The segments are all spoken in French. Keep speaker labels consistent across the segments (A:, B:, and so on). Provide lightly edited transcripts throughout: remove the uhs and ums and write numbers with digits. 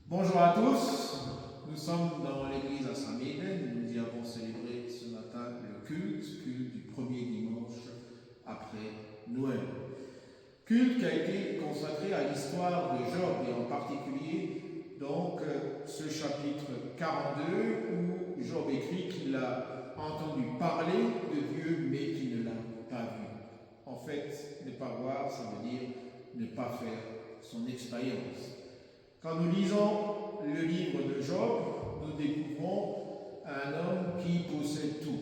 A: Bonjour à tous, nous sommes dans l'église à Saint-Médène, nous y avons célébré ce matin le culte du premier dimanche après Noël. Culte qui a été consacré à l'histoire de Job et en particulier donc ce chapitre 42 où Job écrit qu'il a entendu parler de Dieu mais qu'il ne l'a pas vu. En fait, ne pas voir, ça veut dire ne pas faire son expérience. Quand nous lisons le livre de Job, nous découvrons un homme qui possède tout,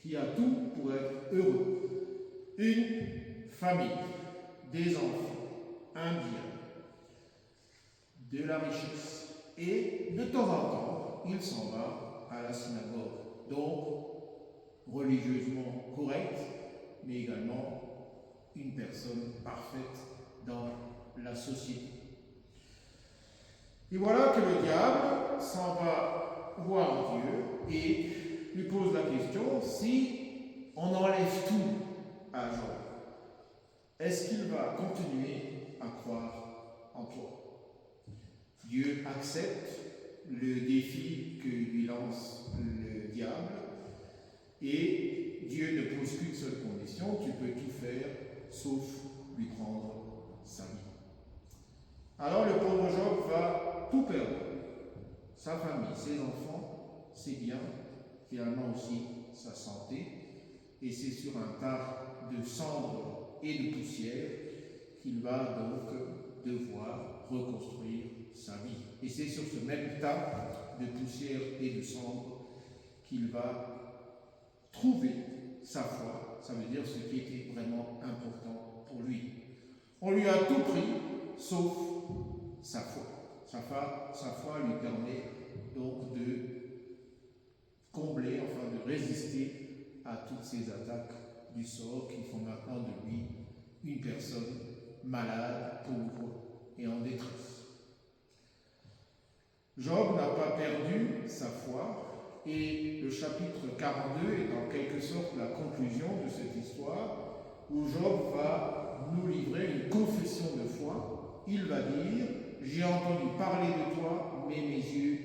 A: qui a tout pour être heureux. Une famille, des enfants, un bien, de la richesse. Et de temps en temps, il s'en va à la synagogue. Donc, religieusement correct, mais également une personne parfaite dans la société. Et voilà que le diable s'en va voir Dieu et lui pose la question, si on enlève tout à Job, est-ce qu'il va continuer à croire en toi? Dieu accepte le défi que lui lance le diable et Dieu ne pose qu'une seule condition, tu peux tout faire sauf lui prendre sa vie. Alors le pauvre Job va tout perdre, sa famille, ses enfants, ses biens, finalement aussi sa santé, et c'est sur un tas de cendres et de poussière qu'il va donc devoir reconstruire sa vie. Et c'est sur ce même tas de poussière et de cendres qu'il va trouver sa foi, ça veut dire ce qui était vraiment important pour lui. On lui a tout pris, sauf sa foi. Sa foi lui permet donc de combler, enfin de résister à toutes ces attaques du sort qui font maintenant de lui une personne malade, pauvre et en détresse. Job n'a pas perdu sa foi et le chapitre 42 est en quelque sorte la conclusion de cette histoire où Job va nous livrer une confession de foi. Il va dire « J'ai entendu parler de toi, mais mes yeux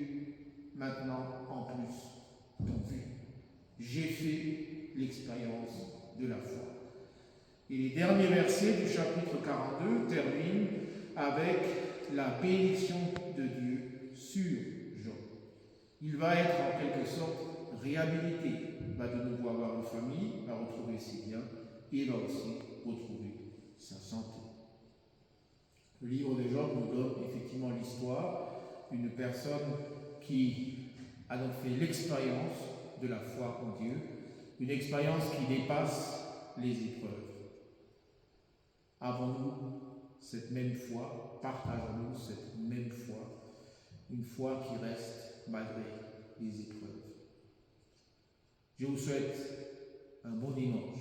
A: maintenant en plus t'ont vu. J'ai fait l'expérience de la foi. » Et les derniers versets du chapitre 42 terminent avec la bénédiction de Dieu sur Job. Il va être en quelque sorte réhabilité, va de nouveau avoir une famille, va retrouver ses biens et va aussi retrouver sa santé. Le livre de Job nous donne effectivement l'histoire d'une personne qui a donc fait l'expérience de la foi en Dieu, une expérience qui dépasse les épreuves. Avons-nous cette même foi? Partageons-nous cette même foi? Une foi qui reste malgré les épreuves. Je vous souhaite un bon dimanche.